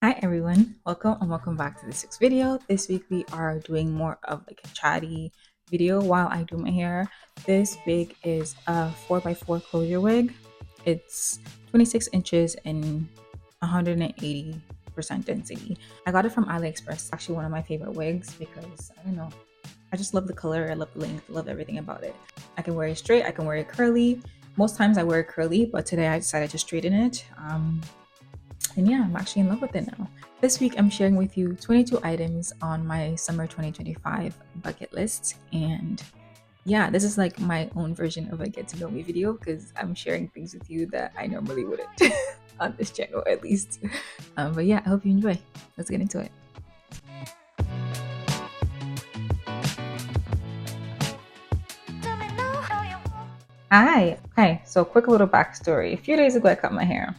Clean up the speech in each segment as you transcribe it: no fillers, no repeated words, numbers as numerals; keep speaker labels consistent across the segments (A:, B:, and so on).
A: Hi everyone, welcome and welcome back to this week's video. This week we are doing more of like a chatty video while I do my hair. This wig is a 4x4 closure wig. It's 26 inches and 180% density. I got it from AliExpress. It's actually one of my favorite wigs because I don't know, I just love the color, I love the length, I love everything about it. I can wear it straight, I can wear it curly. Most times I wear it curly, but today I decided to straighten it. And yeah, I'm actually in love with it now. This week, I'm sharing with you 22 items on my summer 2025 bucket list. And yeah, this is like my own version of a get to know me video because I'm sharing things with you that I normally wouldn't on this channel, at least. But yeah, I hope you enjoy. Let's get into it. Hi. Okay, so quick little backstory. A few days ago, I cut my hair.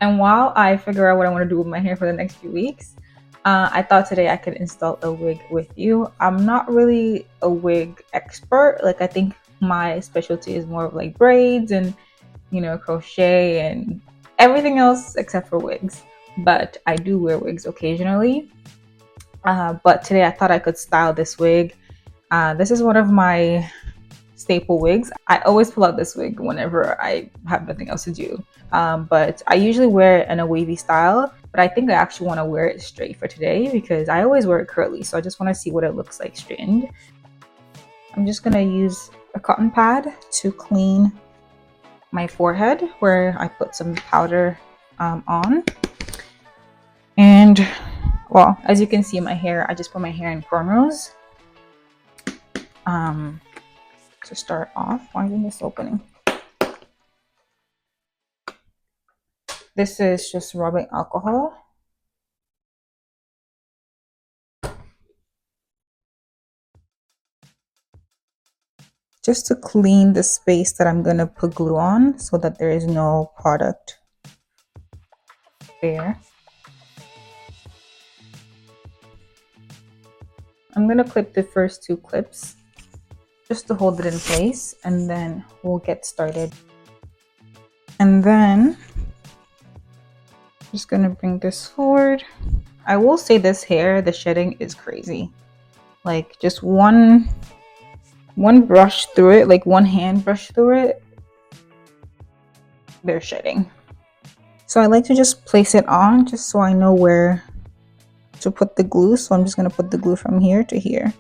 A: And while I figure out what I want to do with my hair for the next few weeks, I thought today I could install a wig with you. I'm not really a wig expert. Like, I think my specialty is more of like braids and, crochet and everything else except for wigs. But I do wear wigs occasionally. But today I thought I could style this wig. This is one of my staple wigs. I always pull out this wig whenever I have nothing else to do. But I usually wear it in a wavy style, but I think I actually want to wear it straight for today because I always wear it curly. So I just want to see what it looks like straightened. I'm just going to use a cotton pad to clean my forehead where I put some powder on. And well, as you can see my hair, I just put my hair in cornrows. To start off, why isn't this opening? This is just rubbing alcohol. Just to clean the space that I'm going to put glue on so that there is no product there. I'm going to clip the first two clips just to hold it in place, and then we'll get started. And then I'm just going to bring this forward. I will say this hair, the shedding is crazy. Like just one brush through it, like one hand brush through it, they're shedding. So I like to just place it on just so I know where to put the glue. So I'm just going to put the glue from here to here.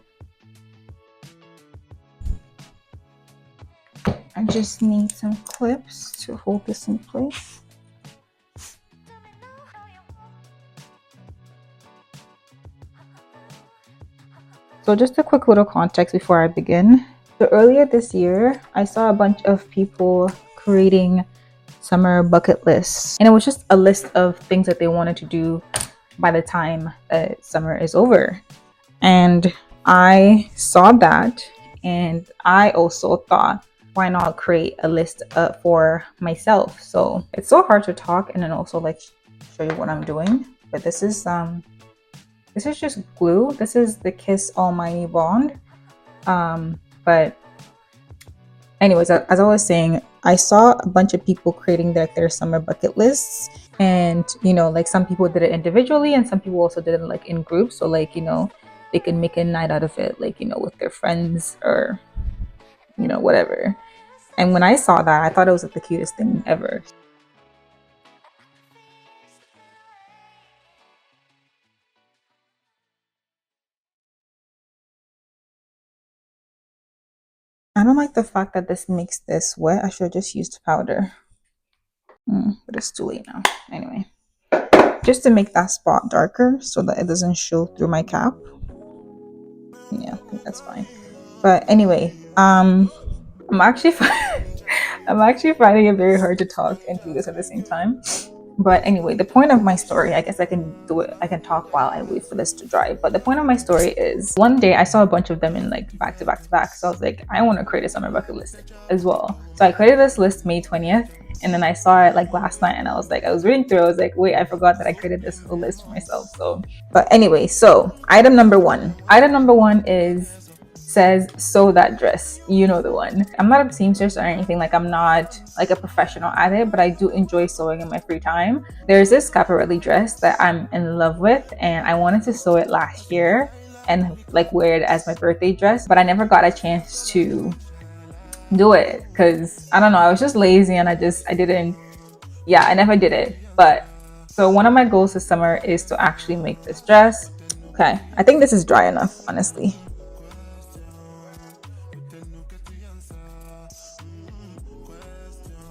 A: I just need some clips to hold this in place. So just a quick little context before I begin. So earlier this year, I saw a bunch of people creating summer bucket lists. And it was just a list of things that they wanted to do by the time summer is over. And I saw that, and I also thought, why not create a list for myself? So it's so hard to talk and then also like show you what I'm doing. But this is just glue. This is the Kiss Almighty Bond. But anyways, as I was saying, I saw a bunch of people creating their summer bucket lists. And, like some people did it individually and some people also did it like in groups. So like, they can make a night out of it, like, with their friends or, whatever. And when I saw that, I thought it was like the cutest thing ever. I don't like the fact that this makes this wet. I should have just used powder. But it's too late now. Anyway, just to make that spot darker so that it doesn't show through my cap. Yeah, I think that's fine. But anyway, I'm actually I'm actually finding it very hard to talk and do this at the same time. But anyway, the point of my story, I guess I can do it. I can talk while I wait for this to dry. But the point of my story is one day I saw a bunch of them in like back to back to back. So I was like, I want to create a summer bucket list as well. So I created this list May 20th. And then I saw it like last night and I was reading through. I was like, wait, I forgot that I created this whole list for myself. So, but anyway, so item number one is says sew that dress. You know the one. I'm not a seamstress or anything, like I'm not like a professional at it, but I do enjoy sewing in my free time. There's this Caparelli dress that I'm in love with, and I wanted to sew it last year and like wear it as my birthday dress, but I never got a chance to do it because I don't know, I was just lazy and I didn't, yeah, I never did it. But so one of my goals this summer is to actually make this dress. Okay, I think this is dry enough, honestly.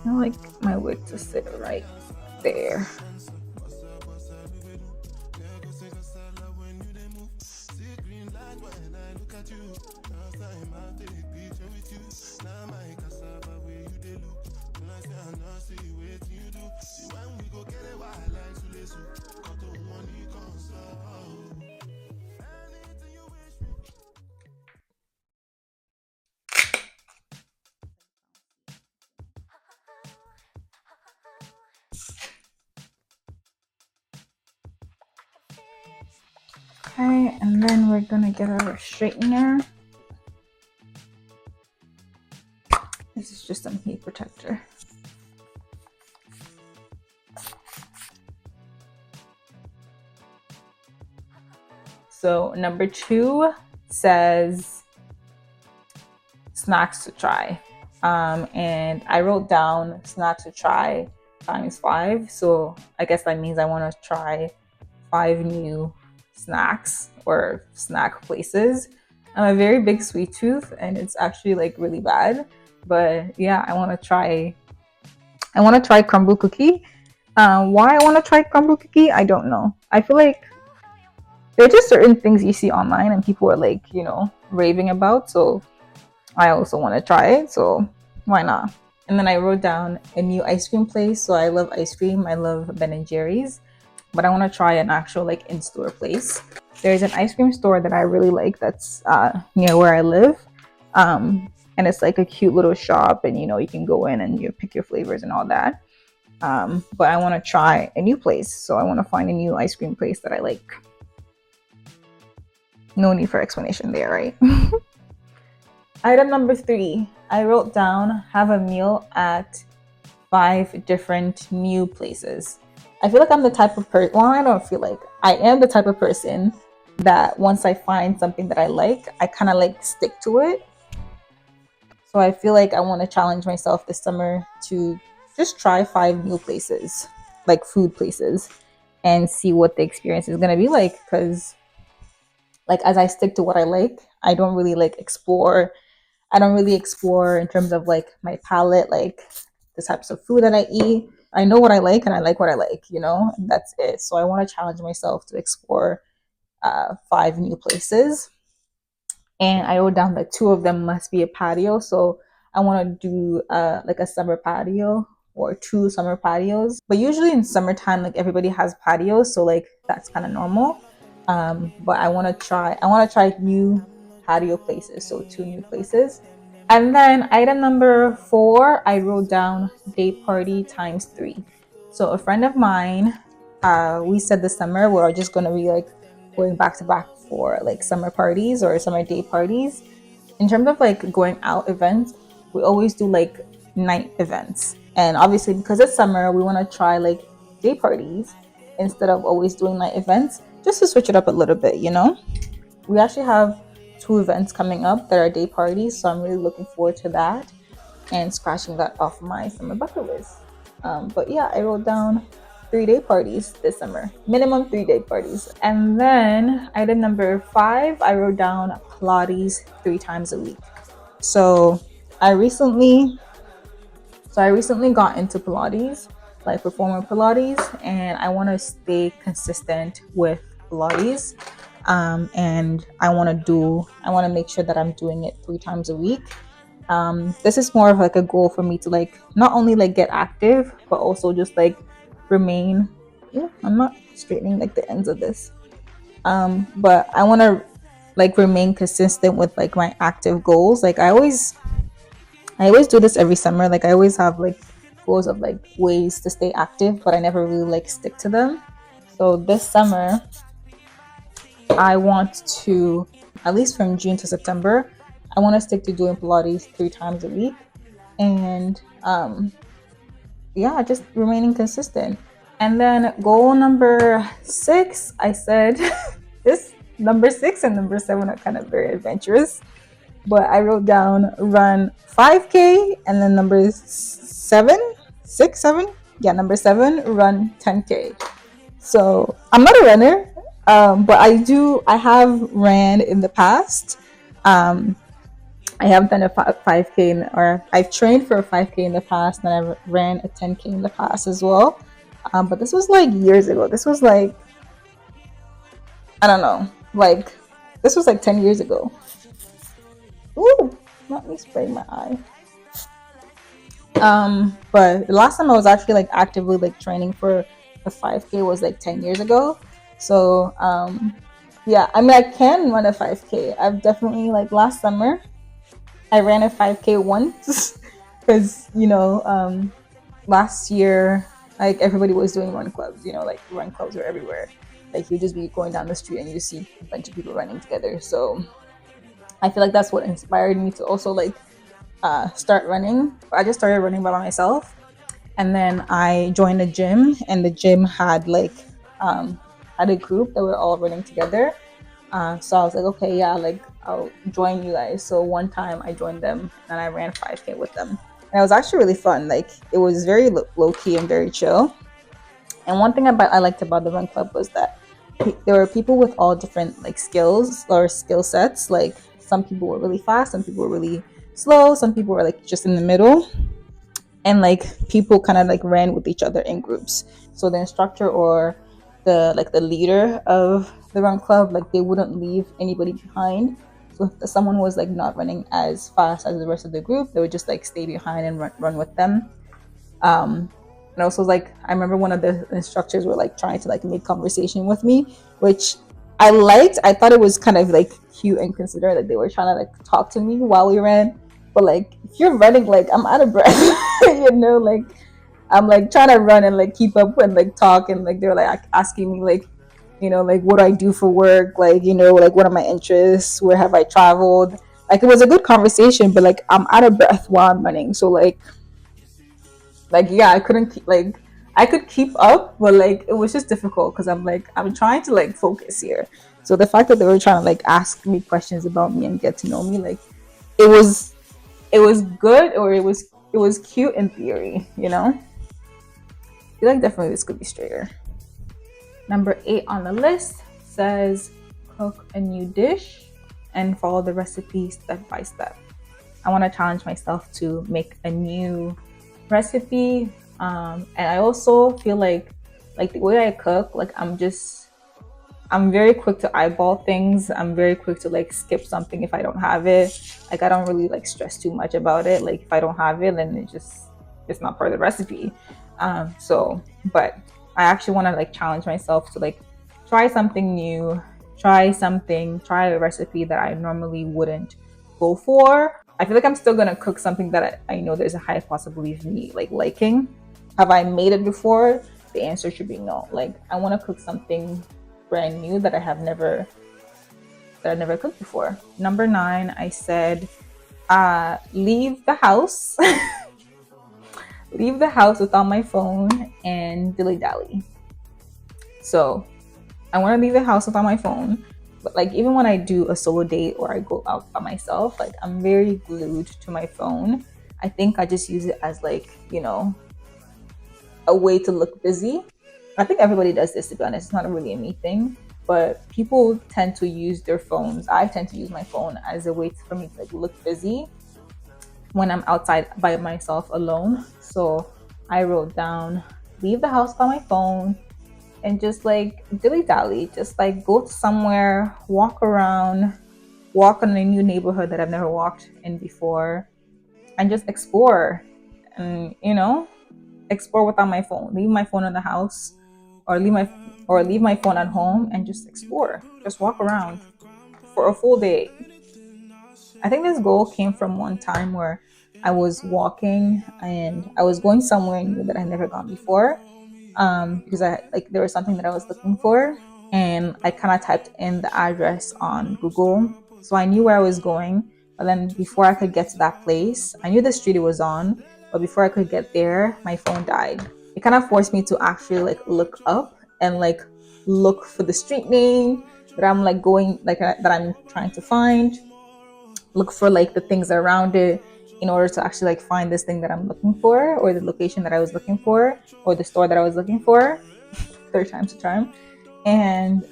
A: I like my wig to sit right there. Okay, and then we're gonna get our straightener. This is just some heat protector. So number 2 says snacks to try. And I wrote down snacks to try times 5. So I guess that means I want to try 5 new snacks or snack places. I'm a very big sweet tooth and it's actually like really bad. But yeah, I want to try crumble cookie. Why I want to try crumble cookie, I don't know. I feel like there are just certain things you see online and people are like, you know, raving about. So I also want to try it. So why not? And then I wrote down a new ice cream place. So I love ice cream. I love Ben and Jerry's, but I want to try an actual like in-store place. There's an ice cream store that I really like that's near where I live. And it's like a cute little shop, and you know, you can go in and you pick your flavors and all that. But I want to try a new place. So I want to find a new ice cream place that I like. No need for explanation there, right? Item number 3, I wrote down have a meal at 5 different new places. I feel like I'm the type of person, well, I don't feel like, I am the type of person that once I find something that I like, I kind of like stick to it. So I feel like I want to challenge myself this summer to just try 5 new places, like food places, and see what the experience is going to be like. Because like as I stick to what I like, I don't really like explore. I don't really explore in terms of like my palate, like the types of food that I eat. I know what I like and I like what I like, you know, and that's it. So I want to challenge myself to explore 5 new places. And I wrote down that 2 of them must be a patio. So I want to do like a summer patio or 2 summer patios. But usually in summertime, like everybody has patios, so like that's kind of normal. But I want to try new patio places, so 2 new places. And then item number 4, I wrote down day party times 3. So a friend of mine, we said this summer we're just gonna be like going back to back for like summer parties or summer day parties. In terms of like going out events, we always do like night events. And obviously because it's summer, we want to try like day parties instead of always doing night events, just to switch it up a little bit, you know? We actually have 2 events coming up that are day parties, so I'm really looking forward to that and scratching that off my summer bucket list. But yeah, I wrote down 3 day parties this summer, minimum 3 day parties. And then item number 5, I wrote down Pilates 3 times a week. So I recently got into Pilates, like performer Pilates, and I want to stay consistent with Pilates. And I want to make sure that I'm doing it 3 times a week. This is more of like a goal for me to like not only like get active, but also just like remain. Yeah, I'm not straightening like the ends of this. But I want to like remain consistent with like my active goals. Like I always do this every summer. Like I always have like goals of like ways to stay active, but I never really like stick to them. So this summer, I want to, at least from June to September, I want to stick to doing Pilates 3 times a week, and yeah, just remaining consistent. And then goal number 6, I said this number 6 and number 7 are kind of very adventurous, but I wrote down run 5K, and then number 7, 6, 7, yeah, number 7, run 10K. So I'm not a runner, but I have ran in the past. Um, I have done a 5K or I've trained for a 5K in the past, and I ran a 10K in the past as well. But this was like years ago. This was like, I don't know, like this was like 10 years ago. Ooh, let me spray my eye. But the last time I was actually like actively like training for a 5K was like 10 years ago. So yeah, I mean I can run a 5K. I've definitely like last summer I ran a 5K once because last year like everybody was doing run clubs. Like run clubs were everywhere. Like you just be going down the street and you see a bunch of people running together. So I feel like that's what inspired me to also like start running. I just started running by myself, and then I joined a gym, and the gym had like had a group that were all running together. So I was like, okay, yeah, like I'll join you guys. So one time I joined them and I ran 5K with them, and it was actually really fun. Like it was very low key and very chill. And one thing I liked about the run club was that there were people with all different like skills or skill sets. Like some people were really fast, some people were really slow, some people were like just in the middle, and like people kind of like ran with each other in groups. So the instructor or the leader of the run club, like they wouldn't leave anybody behind. So if someone was like not running as fast as the rest of the group, they would just like stay behind and run with them. And also like I remember one of the instructors were like trying to like make conversation with me, which I liked. I thought it was kind of like cute and considerate that they were trying to like talk to me while we ran. But like if you're running, like I'm out of breath, like I'm like trying to run and like keep up and like talk, and like they're like asking me like, like what do I do for work, like like what are my interests, where have I traveled. Like it was a good conversation, but like I'm out of breath while I'm running, so like yeah, I couldn't keep like I could keep up, but like it was just difficult because I'm trying to like focus here. So the fact that they were trying to like ask me questions about me and get to know me, like it was good, or it was cute in theory. I feel like definitely this could be straighter. Number 8 on the list says cook a new dish and follow the recipe step by step. I want to challenge myself to make a new recipe, and I also feel like the way I cook, like I'm very quick to eyeball things. I'm very quick to like skip something if I don't have it. Like I don't really like stress too much about it. Like if I don't have it, then it's not part of the recipe. But I actually want to like challenge myself to like try something new, try a recipe that I normally wouldn't go for. I feel like I'm still gonna cook something that I know there's a high possibility of me like liking. Have I made it before? The answer should be no. Like I want to cook something brand new that I've never cooked before. Number 9, I said leave the house. Leave the house without my phone and dilly dally. So I want to leave the house without my phone, but like even when I do a solo date or I go out by myself, like I'm very glued to my phone. I think I just use it as like a way to look busy. I think everybody does this, to be honest. It's not really a me thing, but people tend to use their phones. I tend to use my phone as a way for me to like look busy when I'm outside by myself alone. So I wrote down leave the house without my phone and just like dilly dally, just like go somewhere, walk around, walk in a new neighborhood that I've never walked in before, and just explore. And explore without my phone. Leave my phone in the house, or leave my phone at home and just explore. Just walk around for a full day. I think this goal came from one time where I was walking and I was going somewhere new that I never gone before. Because there was something that I was looking for, and I kind of typed in the address on Google, so I knew where I was going. But then before I could get to that place, I knew the street it was on, but before I could get there, my phone died. It kind of forced me to actually like look up and like look for the street name that I'm like going like that I'm trying to find, look for like the things around it in order to actually like find this thing that I'm looking for, or the location that I was looking for, or the store that I was looking for. Third time's a charm. And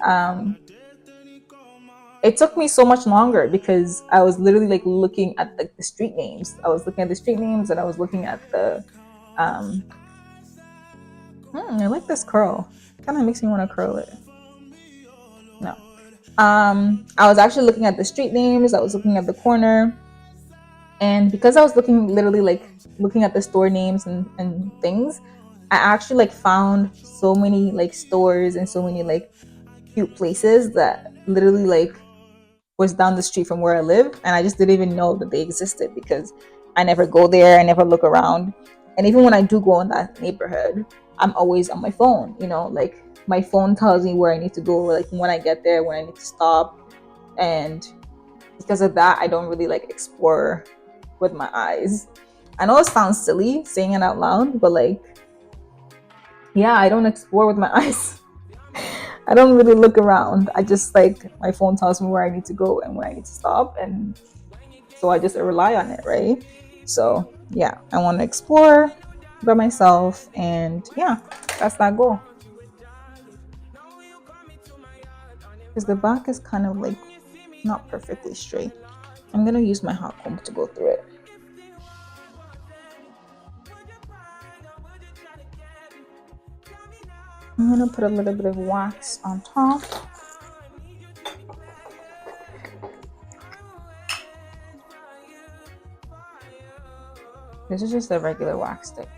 A: it took me so much longer because I was literally like looking at the street names. I was looking at the street names and I was looking at the um I like this curl. Kind of makes me want to curl it. No. I was actually looking at the street names, I was looking at the corner, and because I was looking literally like looking at the store names and things, I actually like found so many like stores and so many like cute places that literally like was down the street from where I live, and I just didn't even know that they existed because I never go there, I never look around. And even when I do go in that neighborhood, I'm always on my phone, you know, like my phone tells me where I need to go, like when I get there, when I need to stop. And because of that, I don't really like explore with my eyes. I know it sounds silly saying it out loud, but like, yeah, I don't explore with my eyes. I don't really look around. I just like my phone tells me where I need to go and where I need to stop, and so I just rely on it, right? So yeah, I want to explore by myself, and yeah, that's that goal. Because the back is kind of like not perfectly straight. I'm gonna use my hot comb to go through it. I'm gonna put a little bit of wax on top. This is just a regular wax stick.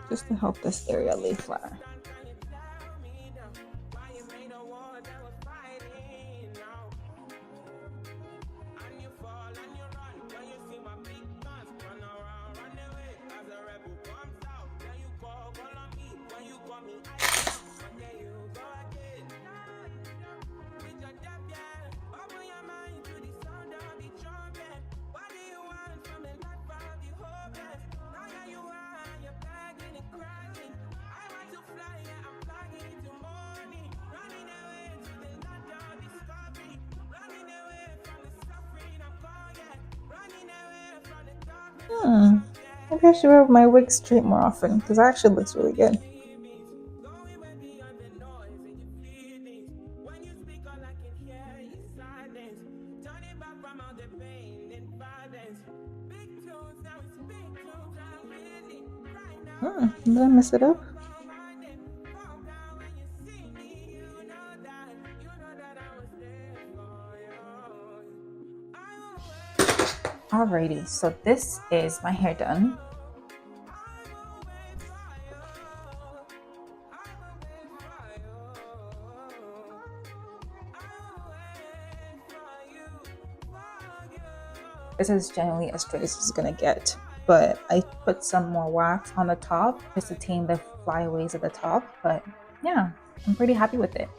A: Just to help this area lay flat. Maybe I should wear my wig straight more often because it actually looks really good. Did I mess it up? Alrighty, so this is my hair done. This is generally as straight as it's gonna get, but I put some more wax on the top just to tame the flyaways at the top. But yeah, I'm pretty happy with it.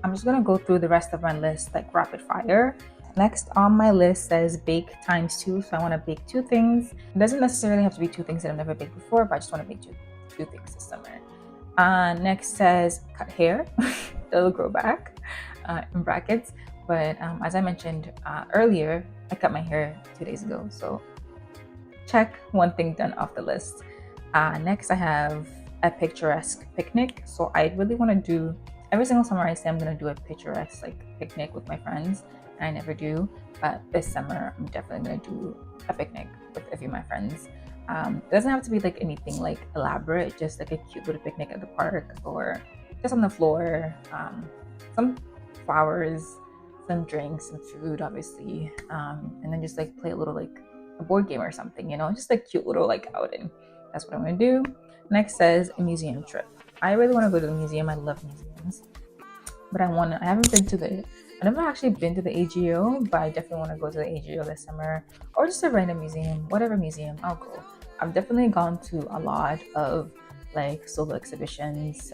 A: I'm just gonna go through the rest of my list like rapid fire. Next on my list says bake ×2, so I want to bake 2 things. It doesn't necessarily have to be 2 things that I've never baked before, but I just want to bake two things this summer. Next says cut hair. It'll grow back in brackets. But as I mentioned earlier, I cut my hair 2 days ago, so check one thing done off the list. Next I have a picturesque picnic. So I really want to do, every single summer I say I'm going to do a picturesque like picnic with my friends, and I never do, but this summer I'm definitely going to do a picnic with a few of my friends. It doesn't have to be like anything like elaborate, just like a cute little picnic at the park or just on the floor, some flowers, some drinks, some food obviously, and then just like play a little like a board game or something, you know, just a cute little like outing. That's what I'm gonna do. Next says a museum trip. I really want to go to the museum. I love museums, but I haven't been to I've never actually been to the AGO, but I definitely want to go to the AGO this summer, or just a random museum, whatever museum, I'll go. I've definitely gone to a lot of like solo exhibitions,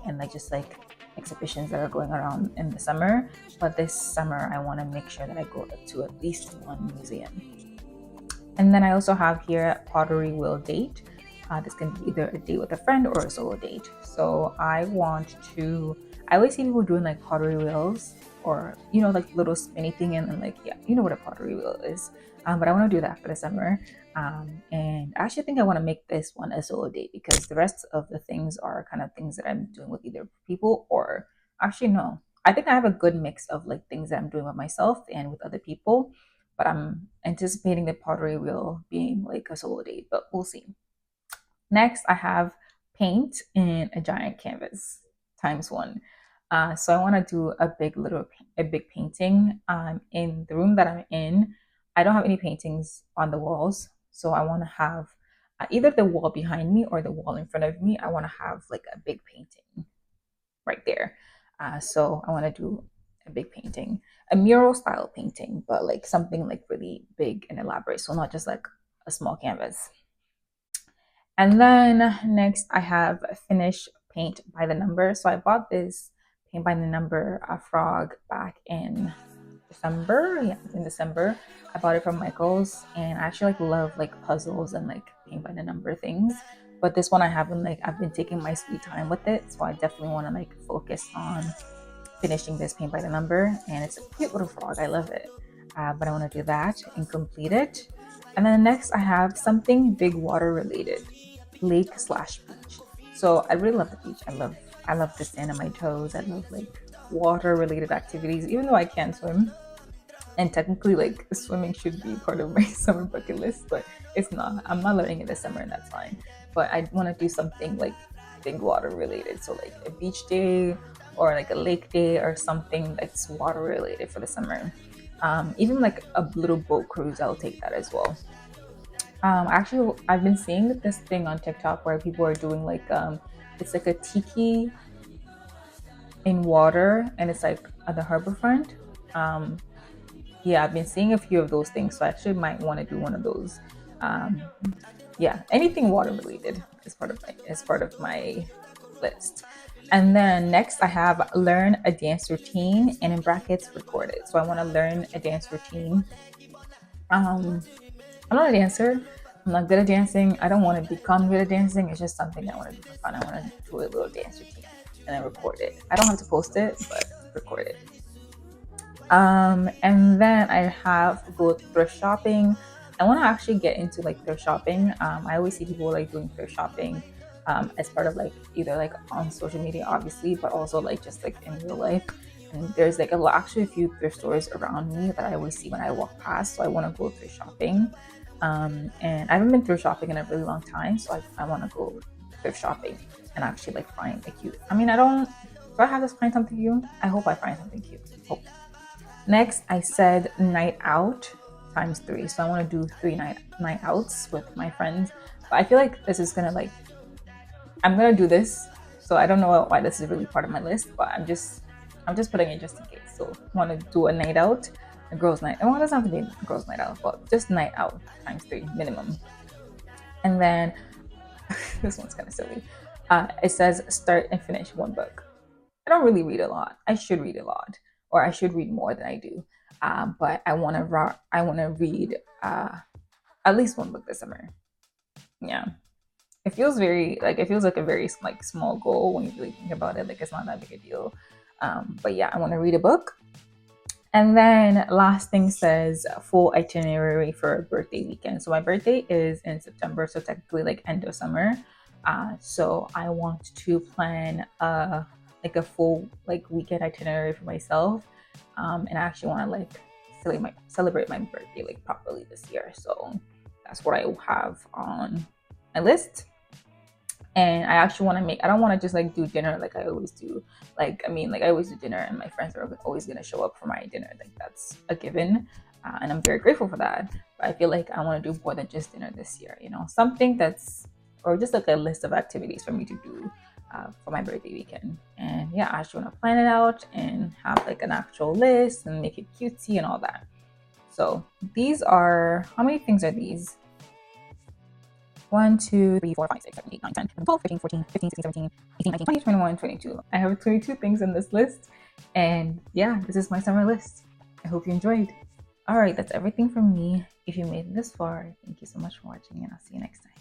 A: and like just like exhibitions that are going around in the summer. But this summer I want to make sure that I go to at least one museum. And then I also have here pottery wheel date. This can be either a date with a friend or a solo date. So I always see people doing like pottery wheels, or, you know, like little spinny thing, and like, yeah, you know what a pottery wheel is. But I want to do that for the summer. And I actually think I want to make this one a solo date, because the rest of the things are kind of things that I'm doing with either people, or actually, no. I think I have a good mix of like things that I'm doing with myself and with other people, but I'm anticipating the pottery wheel being like a solo date, but we'll see. Next, I have paint in a giant canvas times one. So I want to do a big painting. In the room that I'm in, I don't have any paintings on the walls, so I want to have either the wall behind me or the wall in front of me. I want to have like a big painting right there. So I want to do a big painting, a mural style painting, but like something like really big and elaborate. So not just like a small canvas. And then next I have finish paint by the number. So I bought this paint by the number frog back in December. Yeah, in December. I bought it from Michael's, and I actually like love like puzzles and like paint by the number things. But this one I've been taking my sweet time with it. So I definitely want to like focus on finishing this paint by the number. And it's a cute little frog. I love it. But I want to do that and complete it. And then next I have something big water related, lake slash beach. So I really love the beach. I love the sand on my toes. I love like water related activities, even though I can't swim. And technically, like swimming should be part of my summer bucket list, but it's not. I'm not learning it this summer, and that's fine. But I want to do something like big water related. So like a beach day or like a lake day or something that's water related for the summer. Even like a little boat cruise, I'll take that as well. Actually, I've been seeing this thing on TikTok where people are doing like it's like a tiki in water, and it's like at the harbor front. Um, yeah, I've been seeing a few of those things, so I actually might want to do one of those. Um, yeah, anything water related is part of my list. And then next I have learn a dance routine, and in brackets record it. So I want to learn a dance routine. Um, I'm not a dancer. I'm not good at dancing. I don't want to become good at dancing. It's just something I want to do for fun. I want to do a little dance routine and then record it. I don't have to post it, but record it. And then I have go thrift shopping. I want to actually get into like thrift shopping. I always see people like doing thrift shopping as part of like either like on social media, obviously, but also like just like in real life. And there's like actually a few thrift stores around me that I always see when I walk past. So I want to go thrift shopping. And I haven't been thrift shopping in a really long time, so I want to go thrift shopping and actually like find a cute. I mean, I don't. Do I have to find something cute? I hope I find something cute. Hope. Next, I said night out times three. So I want to do three night outs with my friends. But I feel like this is gonna like I'm gonna do this. So I don't know why this is really part of my list, but I'm just putting it just in case. So I want to do a night out, a girls' night. Well, it doesn't have to be a girls' night out, but just night out times three minimum. And then this one's kind of silly. It says start and finish one book. I don't really read a lot. I should read a lot, or I should read more than I do. But I want to read at least one book this summer. Yeah, it feels like a very like small goal when you really think about it. Like it's not that big a deal. But yeah, I want to read a book. And then last thing says full itinerary for a birthday weekend. So my birthday is in September, so technically like end of summer. So I want to plan like a full like weekend itinerary for myself. And I actually want to like celebrate my birthday like properly this year. So that's what I have on my list. And I actually want to make, I don't want to just like do dinner like I always do. Like, I mean, like I always do dinner and my friends are always going to show up for my dinner. Like that's a given. And I'm very grateful for that. But I feel like I want to do more than just dinner this year, you know, something that's, or just like a list of activities for me to do for my birthday weekend. And yeah, I actually want to plan it out and have like an actual list and make it cutesy and all that. So these are, how many things are these? 1, 2, 3, 4, 5, 6, 7, 8, 9, 10, 11, 12, 13, 14, 15, 16, 17, 18, 19, 20, 21, 22. I have 22 things on this list. And yeah, this is my summer list. I hope you enjoyed. All right, that's everything from me. If you made it this far, thank you so much for watching, and I'll see you next time.